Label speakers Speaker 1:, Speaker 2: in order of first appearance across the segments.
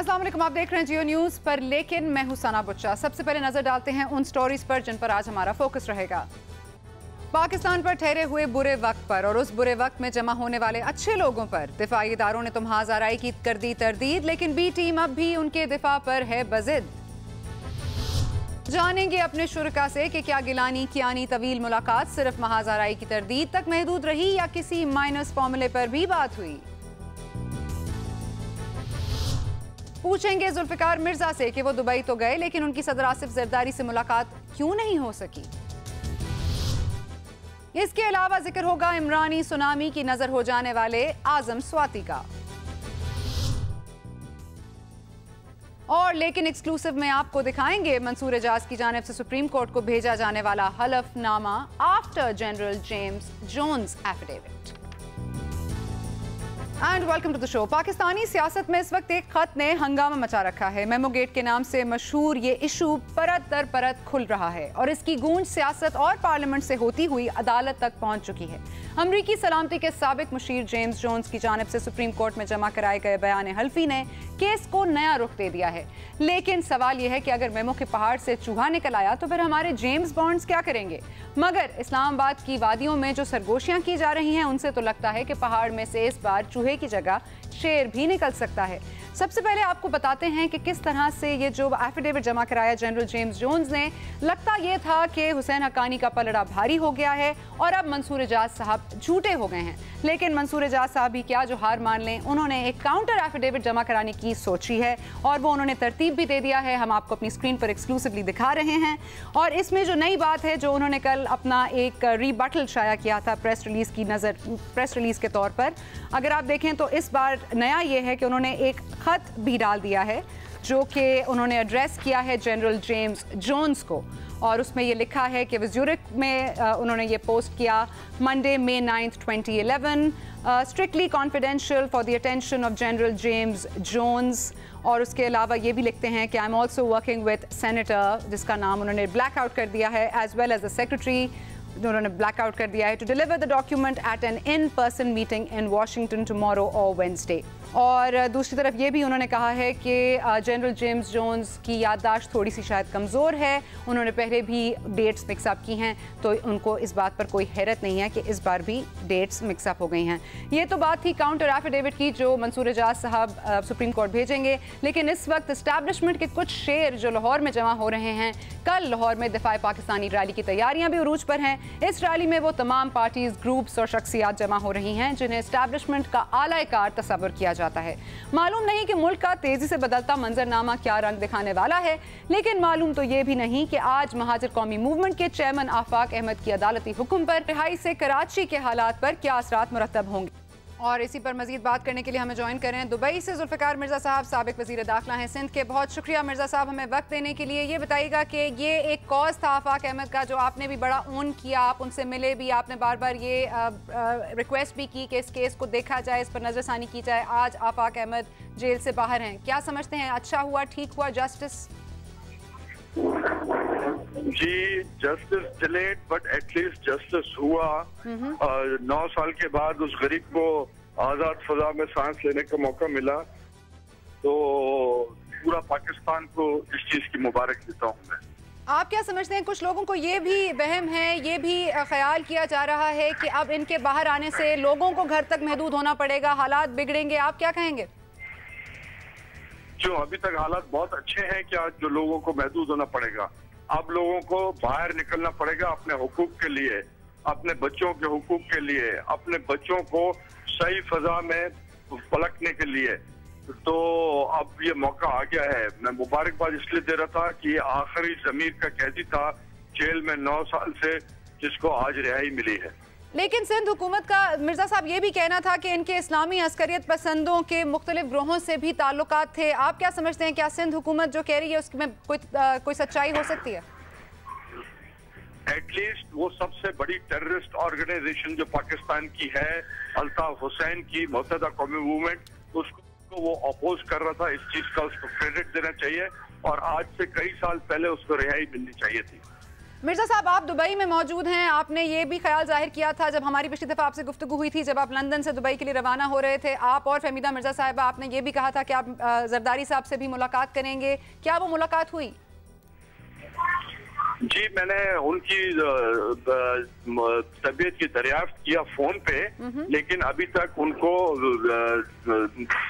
Speaker 1: अस्सलाम वालेकुम, आप देख रहे हैं जियो न्यूज़ पर, लेकिन मैं हूं सना बुच्चा। सबसे पहले नजर डालते हैं उन स्टोरीज पर जिन पर आज हमारा फोकस रहेगा। पाकिस्तान पर ठहरे हुए बुरे वक्त पर और उस बुरे वक्त में जमा होने वाले अच्छे लोगों पर दिफाई इदारों ने तो महाज़ाराई की कर दी तरदीद, लेकिन बी टीम अब भी उनके दिफा पर है बजिद। जानेंगे अपने शुरका से कि क्या गिलानी कियानी तवील मुलाकात सिर्फ महाज़ाराई की तरदीद तक महदूद रही या किसी माइनस फॉर्मूले पर भी बात हुई। पूछेंगे जुल्फिकार मिर्जा से कि वो दुबई तो गए लेकिन उनकी सदर आसिफ जरदारी से मुलाकात क्यों नहीं हो सकी। इसके अलावा जिक्र होगा इमरानी सुनामी की नजर हो जाने वाले आजम स्वाति का। और लेकिन एक्सक्लूसिव में आपको दिखाएंगे मंसूर एजाज की जानिब से सुप्रीम कोर्ट को भेजा जाने वाला हलफनामा after general James Jones affidavit. And welcome to the show. Pakistani सियासत में इस वक्त एक खत ने हंगामा मचा रखा है। मेमो गेट के नाम से मशहूर ये इशू परत दर परत खुल रहा है और इसकी गूंज सियासत और पार्लियामेंट से होती हुई अदालत तक पहुंच चुकी है। अमरीकी सलामती के साबिक मुशीर जेम्स जोन्स की जानिब से सुप्रीम कोर्ट में जमा कराए गए बयान हल्फी ने केस को नया रुख दे दिया है। लेकिन सवाल यह है कि अगर मेमो के पहाड़ से चूहा निकल आया तो फिर हमारे जेम्स बॉन्ड्स क्या करेंगे। मगर इस्लामाबाद की वादियों में जो सरगोशियां की जा रही हैं उनसे तो लगता है कि पहाड़ में से इस बार चूहे की जगह शेर भी निकल सकता है। सबसे पहले आपको बताते हैं कि किस तरह से ये जो एफिडेविट जमा कराया जनरल जेम्स जोन्स ने, लगता ये था कि हुसैन हक्कानी का पलड़ा भारी हो गया है और अब मंसूर एजाज साहब झूठे हो गए हैं। लेकिन मंसूर एजाज साहब भी क्या जो हार मान लें, उन्होंने एक काउंटर एफिडेविट जमा कराने की सोची है और वो उन्होंने तरतीब भी दे दिया है। हम आपको अपनी स्क्रीन पर एक्सक्लूसिवली दिखा रहे हैं और इसमें जो नई बात है जो उन्होंने कल अपना एक रीबटल शाया किया था प्रेस रिलीज़ के तौर पर, अगर आप देखें तो इस बार नया ये है कि उन्होंने एक खत भी डाल दिया है जो कि उन्होंने एड्रेस किया है जनरल जेम्स जोन्स को और उसमें ये लिखा है कि ज़्यूरिख में उन्होंने ये पोस्ट किया Monday May 9, 2011 strictly confidential for the attention of general James Jones. और उसके अलावा ये भी लिखते हैं कि I am also working with senator, जिसका नाम उन्होंने ब्लैक आउट कर दिया है, as well as the secretary, उन्होंने ब्लैक आउट कर दिया है, to deliver the document at an in person meeting in Washington tomorrow और वेंसडे। और दूसरी तरफ ये भी उन्होंने कहा है कि जनरल जेम्स जोन्स की याददाश्त थोड़ी सी शायद कमज़ोर है, उन्होंने पहले भी डेट्स मिक्सअप की हैं तो उनको इस बात पर कोई हैरत नहीं है कि इस बार भी डेट्स मिक्सअप हो गई हैं। ये तो बात थी काउंटर एफिडेविट की जो मंसूर एजाज साहब सुप्रीम कोर्ट भेजेंगे। लेकिन इस वक्त इस्टेब्लिशमेंट के कुछ शेर जो लाहौर में जमा हो रहे हैं, कल लाहौर में दिफाए पाकिस्तानी रैली की तैयारियां भी उरूज पर हैं। इस रैली में वो तमाम पार्टीज, ग्रुप्स और शख्सियात जमा हो रही हैं जिन्हें इस्टेब्लिशमेंट का आला-ए-कार तस्वर किया जाता है। मालूम नहीं कि मुल्क का तेजी से बदलता मंजरनामा क्या रंग दिखाने वाला है, लेकिन मालूम तो ये भी नहीं कि आज महाजिर कौमी मूवमेंट के चेयरमैन आफाक अहमद की अदालती हुक्म पर रिहाई से कराची के हालात पर क्या असरात मुरतब होंगे। और इसी पर मजीद बात करने के लिए हमें ज्वाइन करें दुबई से जुल्फिकार मिर्जा साहब, साबिक वज़ीर दाखिला हैं सिंध के। बहुत शुक्रिया मिर्जा साहब हमें वक्त देने के लिए। ये बताइएगा कि ये एक कॉज था आफाक अहमद का जो आपने भी बड़ा ओन किया, आप उनसे मिले भी, आपने बार बार ये रिक्वेस्ट भी की कि इस केस को देखा जाए, इस पर नज़रसानी की जाए। आज आफाक अहमद जेल से बाहर हैं, क्या समझते हैं, अच्छा हुआ, ठीक हुआ जस्टिस?
Speaker 2: जी, justice delayed but at least justice हुआ। 9 साल के बाद उस गरीब को आज़ाद फजा में सांस लेने का मौका मिला, तो पूरा पाकिस्तान को इस चीज़ की मुबारक देता हूँ मैं।
Speaker 1: आप क्या समझते हैं, कुछ लोगों को ये भी वहम है, ये भी ख्याल किया जा रहा है कि अब इनके बाहर आने से लोगों को घर तक महदूद होना पड़ेगा, हालात बिगड़ेंगे, आप क्या कहेंगे?
Speaker 2: जो अभी तक हालात बहुत अच्छे हैं कि आज जो लोगों को महदूद होना पड़ेगा, अब लोगों को बाहर निकलना पड़ेगा अपने हुकूक के लिए, अपने बच्चों के हुकूक के लिए, अपने बच्चों को सही फजा में पलटने के लिए। तो अब ये मौका आ गया है। मैं मुबारकबाद इसलिए दे रहा था कि आखिरी ज़मीर का कैदी था जेल में 9 साल से, जिसको आज रिहाई मिली है।
Speaker 1: लेकिन सिंध हुकूमत का मिर्जा साहब ये भी कहना था कि इनके इस्लामी अस्करियत पसंदों के मुख्तलिफ ग्रोहों से भी ताल्लुकात थे। आप क्या समझते हैं, क्या सिंध हुकूमत जो कह रही है उसमें कोई सच्चाई हो सकती है?
Speaker 2: एटलीस्ट वो सबसे बड़ी टेररिस्ट ऑर्गेनाइजेशन जो पाकिस्तान की है, अल्ताफ हुसैन की मुत्तहिदा कौमी मूवमेंट, उसको वो अपोज कर रहा था। इस चीज का उसको क्रेडिट देना चाहिए और आज से कई साल पहले उसको रिहाई मिलनी चाहिए थी।
Speaker 1: مرزا صاحب آپ دبئی میں موجود ہیں, آپ نے یہ بھی خیال ظاہر کیا تھا جب ہماری پچھلی دفعہ آپ سے گفتگو ہوئی تھی, جب آپ لندن سے دبئی کے لیے روانہ ہو رہے تھے, آپ اور فہمیدہ مرزا صاحبہ, آپ نے یہ بھی کہا تھا کہ آپ زرداری صاحب سے بھی ملاقات کریں گے. کیا وہ ملاقات ہوئی؟
Speaker 2: جی, میں نے ان کی طبیعت کی دریافت کیا فون پہ, لیکن ابھی تک ان کو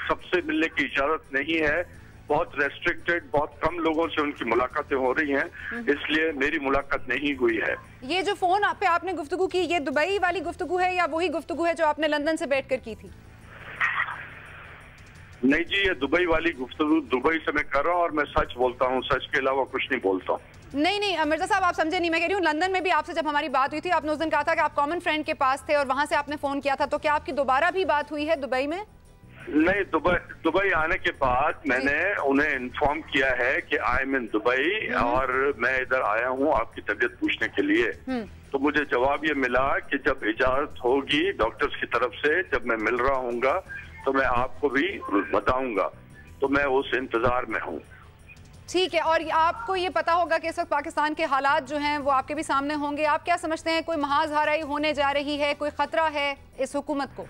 Speaker 2: سب سے ملنے کی اجازت نہیں ہے. بہت ریسٹرکٹڈ, بہت کم لوگوں سے ان کی ملاقاتیں ہو رہی ہیں, اس لیے میری ملاقات نہیں ہوئی ہے.
Speaker 1: یہ جو فون پہ آپ نے گفتگو کی, یہ دبئی والی گفتگو ہے یا وہی گفتگو ہے جو آپ نے لندن سے بیٹھ کر کی تھی؟
Speaker 2: نہیں جی, یہ دبئی والی گفتگو دبئی سے میں کر رہا ہوں, اور میں سچ بولتا ہوں, سچ کے علاوہ کچھ نہیں بولتا ہوں.
Speaker 1: نہیں مرزا صاحب, آپ سمجھے نہیں, میں کہہ رہی ہوں لندن میں بھی آپ سے جب ہماری بات ہوئی تھی, آپ نے اس دن کہا تھا کہ آپ کامن فرینڈ کے پاس تھے اور وہاں سے آپ نے فون کیا تھا, تو کیا آپ کی دوبارہ بھی بات ہوئی ہے دبئی میں؟
Speaker 2: نہیں, دبئی آنے کے بعد میں نے انہیں انفارم کیا ہے کہ آئی ایم ان دبئی, اور میں ادھر آیا ہوں آپ کی طبیعت پوچھنے کے لیے. تو مجھے جواب یہ ملا کہ جب اجازت ہوگی ڈاکٹرز کی طرف سے, جب میں مل رہا ہوں گا تو میں آپ کو بھی بتاؤں گا. تو میں اس انتظار میں ہوں.
Speaker 1: ٹھیک ہے, اور آپ کو یہ پتا ہوگا کہ اس وقت پاکستان کے حالات جو ہیں وہ آپ کے بھی سامنے ہوں گے. آپ کیا سمجھتے ہیں, کوئی محاذ ہرائی ہونے جا رہی ہے, کوئی خطرہ ہے اس حکومت کو؟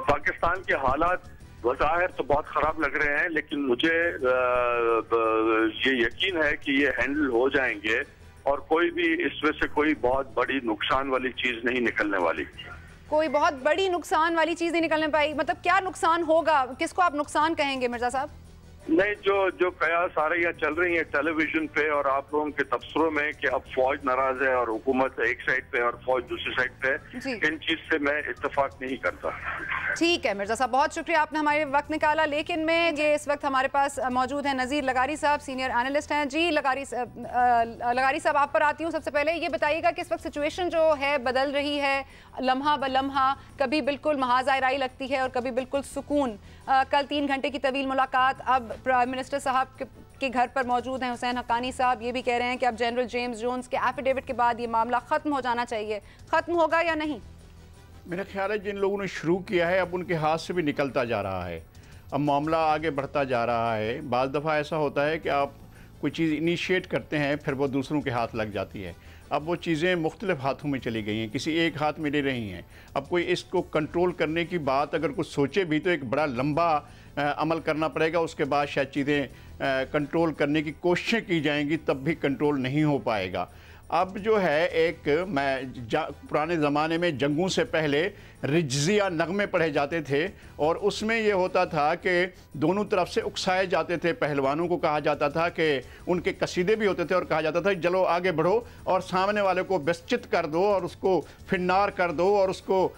Speaker 2: پاکستان کے حالات بظاہر تو بہت خراب لگ رہے ہیں, لیکن مجھے یہ یقین ہے کہ یہ ہینڈل ہو جائیں گے, اور کوئی بھی اس میں سے کوئی بہت بڑی نقصان والی چیز نہیں نکلنے والی.
Speaker 1: کوئی بہت بڑی نقصان والی چیز نہیں نکلنے پائی؟ مطلب کیا نقصان ہوگا, کس کو آپ نقصان کہیں گے مرزا صاحب؟
Speaker 2: نہیں, جو قیاس آ رہی ہیں چل رہی ہیں ٹیلی ویژن پہ اور آپ لوگوں کے تبصروں میں کہ اب فوج ناراض ہے اور حکومت ایک سائڈ پہ اور فوج دوسری سائڈ پہ, ان چیز سے میں اتفاق نہیں کرتا.
Speaker 1: ٹھیک ہے مرزا صاحب, بہت شکریہ, آپ نے ہمارے وقت نکالا. لیکن میں یہ اس وقت ہمارے پاس موجود ہیں نذیر لغاری صاحب, سینئر اینالسٹ ہیں. جی لغاری صاحب, آپ پر آتی ہوں. سب سے پہلے یہ بتائیے گا کہ اس وقت سچویشن جو ہے بدل رہی ہے لمحہ بلمحہ, کبھی بالکل محاذ آرائی لگتی ہے اور کبھی بالکل سکون. کل 3 گھنٹے کی طویل ملاقات, اب پرائم منسٹر صاحب کے گھر پر موجود ہیں حسین حقانی صاحب, یہ بھی کہہ رہے ہیں کہ اب جنرل جیمز جونز کے ایفیڈیوٹ کے بعد یہ معاملہ ختم ہو جانا چاہیے. ختم ہوگا یا نہیں؟
Speaker 3: میرا خیال ہے جن لوگوں نے شروع کیا ہے اب ان کے ہاتھ سے بھی نکلتا جا رہا ہے, اب معاملہ آگے بڑھتا جا رہا ہے. بعض دفعہ ایسا ہوتا ہے کہ آپ کوئی چیز انیشیٹ کرتے ہیں, پھر وہ دوسروں کے ہاتھ لگ جاتی ہے. اب وہ چیزیں مختلف ہاتھوں میں چلی گئی ہیں, کسی ایک ہاتھ میں نہیں رہی ہیں. اب کوئی اس کو کنٹرول کرنے کی بات اگر کچھ سوچے بھی تو ایک بڑا لمبا عمل کرنا پڑے گا, اس کے بعد شاید چیزیں کنٹرول کرنے کی کوششیں کی جائیں گی, تب بھی کنٹرول نہیں ہو پائے گا. اب جو ہے ایک پرانے زمانے میں جنگوں سے پہلے رجزیہ نغمے پڑھے جاتے تھے, اور اس میں یہ ہوتا تھا کہ دونوں طرف سے اکسائے جاتے تھے. پہلوانوں کو کہا جاتا تھا کہ ان کے قصیدے بھی ہوتے تھے, اور کہا جاتا تھا چلو آگے بڑھو اور سامنے والے کو بسچت کر دو اور اس کو فنار کر دو اور اس کو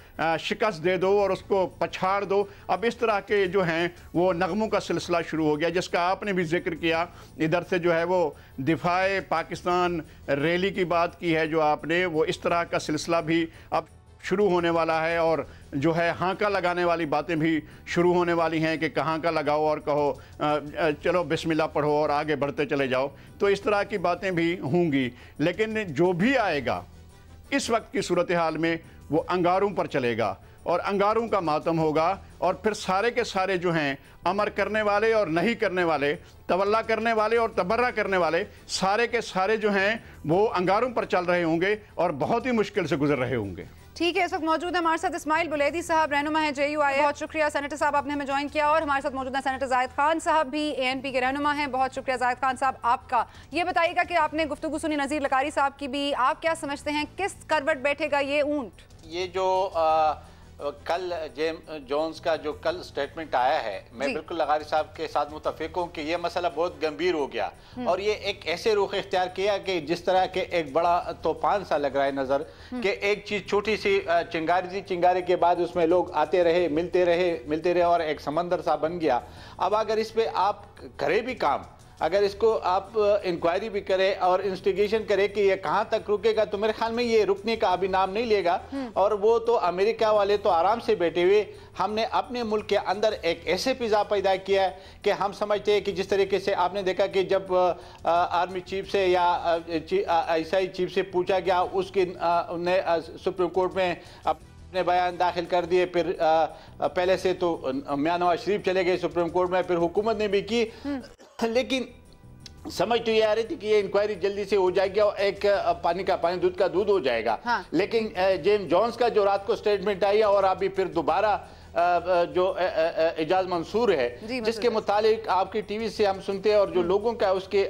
Speaker 3: شکست دے دو اور اس کو پچھاڑ دو. اب اس طرح کے جو ہیں وہ نغموں کا سلسلہ شروع ہو گیا, جس کا آپ نے بھی ذکر کیا. ادھر سے جو ہے وہ دفاع پاکستان ریلی کی بات کی ہے جو آپ نے, وہ اس طرح کا سلسلہ بھی اب شروع ہونے والا ہے, اور جو ہے ہانکا لگانے والی باتیں بھی شروع ہونے والی ہیں کہ کہاں کا لگاؤ اور کہو چلو بسم اللہ پڑھو اور آگے بڑھتے چلے جاؤ. تو اس طرح کی باتیں بھی ہوں گی, لیکن جو بھی آئے گا اس وقت کی صورتحال میں وہ انگاروں پر چلے گا اور انگاروں کا ماتم ہوگا, اور پھر سارے کے سارے جو ہیں امر کرنے والے اور نہیں کرنے والے, تولا کرنے والے اور تبرہ کرنے والے, سارے کے سارے جو ہیں وہ انگاروں پر چل رہے ہوں گے اور بہت ہی مشکل سے گزر رہے ہوں گے.
Speaker 1: ٹھیک ہے, اس وقت موجود ہے ہمارے ساتھ اسماعیل بلیدی صاحب, رہنما ہیں JUI. بہت شکریہ سینیٹر صاحب, آپ نے ہمیں جوائن کیا. اور ہمارے ساتھ موجود ہیں سینیٹر زاہد خان صاحب بھی, ANP کے رہنما ہیں. بہت شکریہ زاہد خان صاحب آپ کا. یہ بتائیے گا کہ آپ نے گفتگو سنی نذیر لغاری صاحب کی بھی, آپ کیا سمجھتے ہیں کس کروٹ بیٹھے گا یہ اونٹ؟
Speaker 4: یہ جو کل جونز کا جو کل سٹیٹمنٹ آیا ہے, میں بالکل لغاری صاحب کے ساتھ متفق ہوں کہ یہ مسئلہ بہت گمبھیر ہو گیا, اور یہ ایک ایسے رخ اختیار کیا کہ جس طرح کے ایک بڑا طوفان سا لگ رہا ہے نظر, کہ ایک چیز چھوٹی سی چنگاری تھی, چنگاری کے بعد اس میں لوگ آتے رہے ملتے رہے اور ایک سمندر سا بن گیا. اب اگر اس پہ آپ کرے بھی کام, اگر اس کو آپ انکوائری بھی کرے اور انویسٹیگیشن کرے کہ یہ کہاں تک رکے گا, تو میرے خیال میں یہ رکنے کا ابھی نام نہیں لے گا. اور وہ تو امریکہ والے تو آرام سے بیٹھے ہوئے, ہم نے اپنے ملک کے اندر ایک ایسے فضا پیدا کیا ہے کہ ہم سمجھتے ہیں کہ جس طریقے سے آپ نے دیکھا کہ جب آرمی چیف سے یا ICI چیف سے پوچھا گیا, اس کی انہیں سپریم کورٹ میں اپنے بیان داخل کر دیے, پھر پہلے سے تو میاں نواز شریف چلے گئے سپریم کورٹ میں, پھر حکومت نے بھی کی, لیکن समझ तो ये आ रही थी कि ये इंक्वायरी जल्दी से हो जाएगी और एक पानी का पानी दूध का दूध हो जाएगा।
Speaker 1: हाँ।
Speaker 4: लेकिन जेम्स जोन्स का जो रात को स्टेटमेंट आई और अभी फिर दोबारा जो एजाज मंसूर है, जिसके मुतालिक आपकी टीवी से हम सुनते हैं और जो लोगों का उसके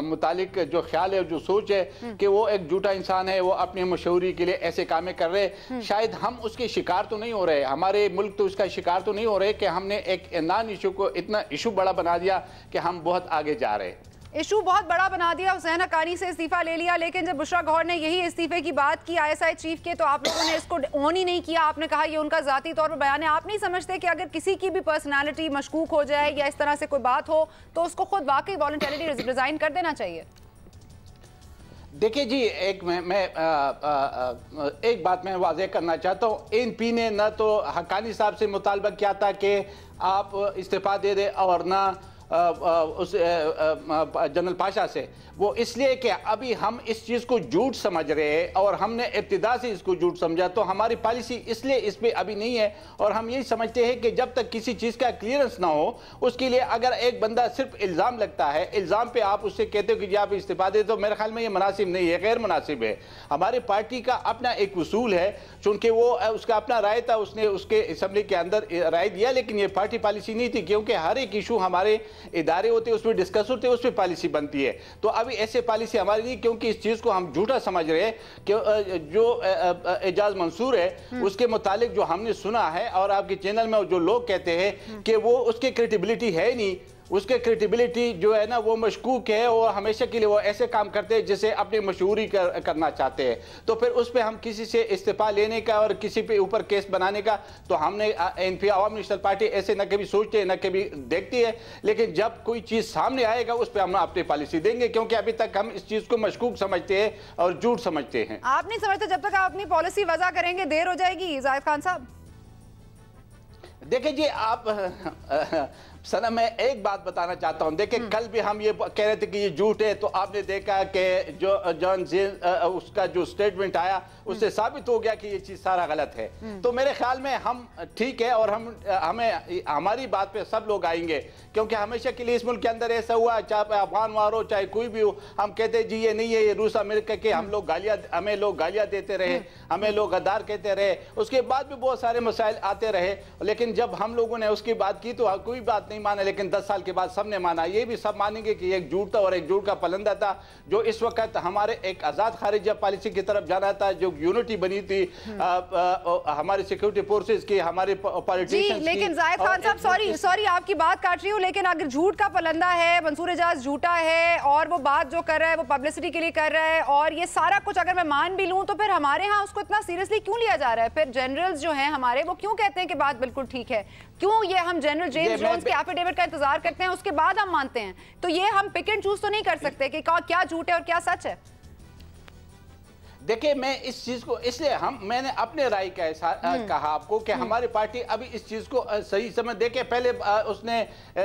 Speaker 4: मुतालिक जो ख्याल है, जो सोच है कि वो एक झूठा इंसान है, वो अपनी मशहूरी के लिए ऐसे कामें कर रहे हैं। शायद हम उसके शिकार तो नहीं हो रहे, हमारे मुल्क तो उसका शिकार तो नहीं हो रहे कि हमने एक नॉन इशू को इतना इशू बड़ा बना दिया कि हम बहुत आगे जा रहे हैं।
Speaker 1: इशू बहुत बड़ा बना दिया, हुसैन हक्कानी से इस्तीफा ले लिया, लेकिन जब बुशरा गौहर ने यही इस्तीफे की बात की आईएसआई चीफ के, तो आप लोगों ने इसको ऑन ही नहीं किया। आपने कहा ये उनका ज़ाती तौर पर बयान है। आप नहीं समझते कि अगर किसी की भी पर्सनालिटी मशकूक हो जाए या इस तरह से कोई बात हो तो उसको खुद वाकई वॉलंटरीली रिजाइन कर देना चाहिए?
Speaker 4: देखिए जी, एक एक बात मैं वाज़ेह करना चाहता हूँ। एनपी ने न तो हक्कानी साहब से मुतालबा किया था कि आप इस्तीफा दे दें और ना उस जनरल पाशा से, वो इसलिए कि अभी हम इस चीज़ को झूठ समझ रहे हैं और हमने इब्तिदा से इसको झूठ समझा, तो हमारी पॉलिसी इसलिए इस पर अभी नहीं है। और हम यही समझते हैं कि जब तक किसी चीज़ का क्लियरेंस ना हो, उसके लिए अगर एक बंदा सिर्फ इल्ज़ाम लगता है, इल्ज़ाम पे आप उससे कहते हो कि जी आप इस्तीफा दे, तो मेरे ख्याल में ये मुनासिब नहीं है, गैर मुनासिब है। हमारी पार्टी का अपना एक उसूल है, चूँकि वो उसका अपना राय था, उसने उसके असम्बली के अंदर राय दिया, लेकिन ये पार्टी पॉलिसी नहीं थी, क्योंकि हर एक इशू हमारे इदारे होते हैं, उसमें डिस्कस होते हैं, उस पर पॉलिसी बनती है। तो अभी ऐसे पॉलिसी हमारी नहीं, क्योंकि इस चीज़ को हम झूठा समझ रहे हैं कि जो एजाज मंसूर है उसके मुतालिक जो हमने सुना है और आपके चैनल में जो लोग कहते हैं कि वो उसकी क्रेडिबिलिटी है नहीं, उसके क्रेडिबिलिटी जो है ना वो मशकूक है और हमेशा के लिए वो ऐसे काम करते हैं जिसे अपनी मशहूरी करना चाहते हैं। तो फिर उस पर हम किसी से इस्तीफा लेने का और किसी पे ऊपर केस बनाने का, तो हमने एनपी अवामी नेशनल पार्टी ऐसे न कभी सोचते हैं न कभी देखती है, लेकिन जब कोई चीज़ सामने आएगा उस पर हम अपनी पॉलिसी देंगे, क्योंकि अभी तक हम इस चीज़ को मशकूक समझते हैं और झूठ समझते हैं।
Speaker 1: आप नहीं समझते जब तक आप अपनी पॉलिसी वजह करेंगे देर हो जाएगी? जाहिद खान साहब
Speaker 4: देखिए जी, आप सना मैं एक बात बताना चाहता हूं। देखिए कल भी हम ये कह रहे थे कि ये झूठ है, तो आपने देखा कि जो जॉन उसका जो स्टेटमेंट आया उससे साबित हो गया कि ये चीज़ सारा गलत है। तो मेरे ख्याल में हम ठीक है और हमें हमारी बात पे सब लोग आएंगे, क्योंकि हमेशा के लिए इस मुल्क के अंदर ऐसा हुआ, चाहे अफगान वार हो चाहे कोई भी हो, हम कहते हैं जी ये नहीं है, ये रूस अमेरिका के, हमें लोग गालियाँ देते रहे, हमें लोग गद्दार कहते रहे, उसके बाद भी बहुत सारे मसाइल आते रहे, लेकिन जब हम लोगों ने उसकी बात की तो कोई बात नहीं माना, लेकिन 10 साल के बाद सबने माना। ये भी सब मानेंगे कि एक झूठ था और एक झूठ का पलंदा था, जो इस वक्त हमारे एक आज़ाद खारिजा पॉलिसी की तरफ जाना था, जो यूनिटी बनी थी हमारे सिक्योरिटी फोर्सेस की, हमारे पॉलिटिशियंस की।
Speaker 1: लेकिन जाहिद खान साहब सॉरी आपकी बात काट रही हूँ, लेकिन अगर झूठ का पलंदा है, मंसूर एजाज झूठा है और वो बात जो कर रहा है वो पब्लिसिटी के लिए कर रहा है, और ये सारा कुछ अगर मैं मान भी लूँ, तो फिर हमारे यहाँ उसको इतना सीरियसली क्यों लिया जा रहा है? फिर जनरल्स जो हैं हमारे, वो क्यों कहते हैं कि बात बिल्कुल ठीक है? क्यों ये हम जनरल जेम्स जोन्स के एफिडेविट का इंतजार करते हैं, उसके बाद हम मानते हैं? तो ये हम पिक एंड चूज तो नहीं कर सकते कि क्या झूठ है और क्या सच है।
Speaker 4: देखिए मैं इस चीज़ को इसलिए मैंने अपने राय का कहा आपको कि हमारी पार्टी अभी इस चीज़ को सही समझ। देखिए पहले उसने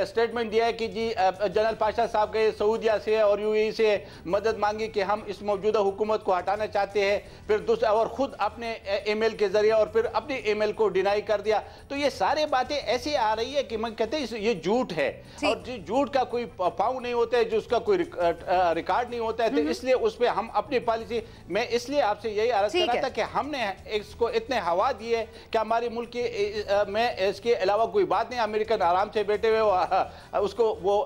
Speaker 4: स्टेटमेंट दिया है कि जी जनरल पाशा साहब गए सऊदिया से और यूएई से मदद मांगी कि हम इस मौजूदा हुकूमत को हटाना चाहते हैं, फिर दूसरा और ख़ुद अपने ईमेल के ज़रिए और फिर अपनी ईमेल को डिनाई कर दिया। तो ये सारी बातें ऐसी आ रही है कि मैं कहते हैं ये झूठ है, और जो झूठ का कोई पाँव नहीं होता है, जो उसका कोई रिकॉर्ड नहीं होता है, तो इसलिए उस पर हम अपनी पॉलिसी मैं इसलिए आपसे यही अर्ज कर रहा था कि हमने इसको इतने हवा दी है कि हमारे मुल्क के में इसके अलावा कोई बात नहीं। अमेरिकन आराम से बैठे हुए उसको वो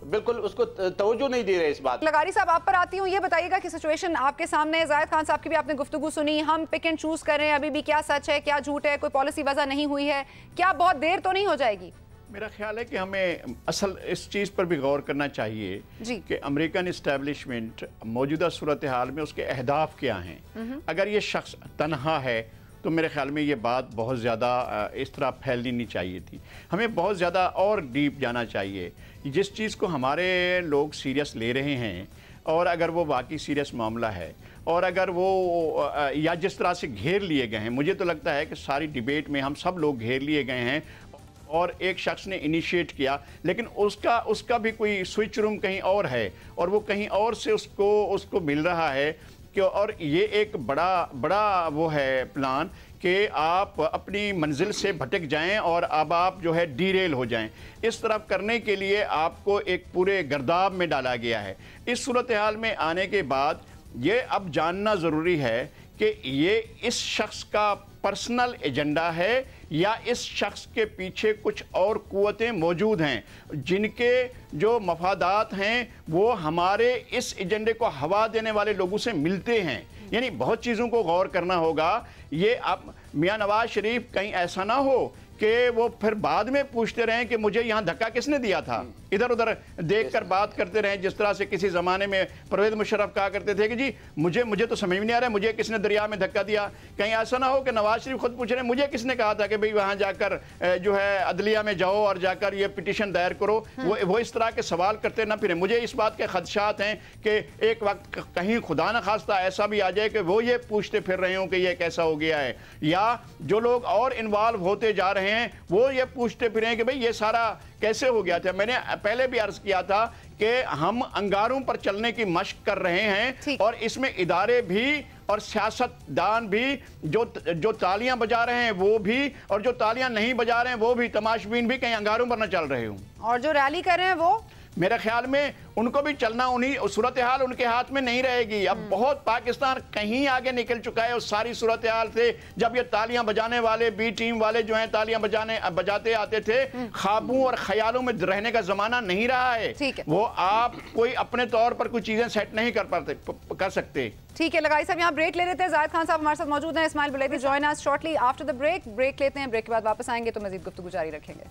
Speaker 4: बिल्कुल उसको तवज्जो नहीं दे रहे इस बात।
Speaker 1: लगारी साहब आप पर आती हूँ, ये बताइएगा कि सिचुएशन आपके सामने, जाहिद खान साहब की भी आपने गुफ्तगू सुनी, हम पिक एंड चूज कर रहे हैं, अभी भी क्या सच है क्या झूठ है, कोई पॉलिसी वजह नहीं हुई है, क्या बहुत देर तो नहीं हो जाएगी?
Speaker 3: मेरा ख्याल है कि हमें असल इस चीज़ पर भी गौर करना चाहिए कि अमेरिकन इस्टेब्लिशमेंट मौजूदा सूरत हाल में उसके अहदाफ क्या हैं। अगर ये शख्स तन्हा है तो मेरे ख्याल में ये बात बहुत ज़्यादा इस तरह फैलनी नहीं चाहिए थी। हमें बहुत ज़्यादा और डीप जाना चाहिए। जिस चीज़ को हमारे लोग सीरियस ले रहे हैं, और अगर वो वाकई सीरियस मामला है, और अगर वो या जिस तरह से घेर लिए गए हैं, मुझे तो लगता है कि सारी डिबेट में हम सब लोग घेर लिए गए हैं और एक शख्स ने इनिशिएट किया, लेकिन उसका भी कोई स्विच रूम कहीं और है और वो कहीं और से उसको मिल रहा है कि, और ये एक बड़ा वो है प्लान کہ آپ اپنی منزل سے بھٹک جائیں اور اب آپ جو ہے ڈیریل ہو جائیں. اس طرف کرنے کے لیے آپ کو ایک پورے گرداب میں ڈالا گیا ہے. اس صورتحال میں آنے کے بعد یہ اب جاننا ضروری ہے کہ یہ اس شخص کا پرسنل ایجنڈا ہے یا اس شخص کے پیچھے کچھ اور قوتیں موجود ہیں جن کے جو مفادات ہیں وہ ہمارے اس ایجنڈے کو ہوا دینے والے لوگوں سے ملتے ہیں. یعنی بہت چیزوں کو غور کرنا ہوگا. یہ اب میاں نواز شریف کہیں ایسا نہ ہو کہ وہ پھر بعد میں پوچھتے رہیں کہ مجھے یہاں دھکا کس نے دیا تھا, ادھر ادھر دیکھ کر بات کرتے رہیں, جس طرح سے کسی زمانے میں پرویز مشرف کہا کرتے تھے کہ جی مجھے تو سمجھ نہیں آ رہا ہے مجھے کس نے دریا میں دھکا دیا. کہیں ایسا نہ ہو کہ نواز شریف خود پوچھ رہے ہیں مجھے کس نے کہا تھا کہ بھئی وہاں جا کر جو ہے عدلیہ میں جاؤ اور جا کر یہ پٹیشن دائر کرو. وہ اس طرح کے سوال کرتے نہ پھریں. مجھے اس بات کے خدشات ہیں کہ ایک وقت کہیں خدا نہ خواستہ ایسا بھی آ جائے کہ وہ یہ پوچھتے پھر رہے ہوں کہ یہ کیسا ہو گیا ہے, یا جو لوگ اور انوالو ہوتے جا رہے ہیں وہ یہ پوچھتے پھریں کہ بھئی یہ سارا کیسے ہو گیا تھا. میں نے پہلے بھی عرض کیا تھا کہ ہم انگاروں پر چلنے کی مشق کر رہے ہیں اور اس میں ادارے بھی اور سیاستدان بھی جو تالیاں بجا رہے ہیں وہ بھی اور جو تالیاں نہیں بجا رہے ہیں وہ بھی, تماشبین بھی کہیں انگاروں پر نہ چل رہے ہوں.
Speaker 1: اور جو ریلی کر رہے ہیں وہ
Speaker 3: میرے خیال میں ان کو بھی چلنا صورتحال ان کے ہاتھ میں نہیں رہے گی. اب بہت پاکستان کہیں آگے نکل چکا ہے اس ساری صورتحال سے. جب یہ تالیاں بجانے والے بی ٹیم والے جو ہیں تالیاں بجاتے آتے تھے, خوابوں اور خیالوں میں رہنے کا زمانہ نہیں رہا ہے. وہ آپ کوئی اپنے طور پر کوئی چیزیں سیٹ نہیں کر سکتے.
Speaker 1: ٹھیک ہے لگائی صاحب, یہاں بریک لے لیتے ہیں. زاہد خان صاحب ہمارے ساتھ موجود ہیں. Ismail Buledi join us shortly after the break. Break لیتے ہیں, بریک کے بعد واپس آئیں گے تو مزید گفتگو جاری رکھیں گے.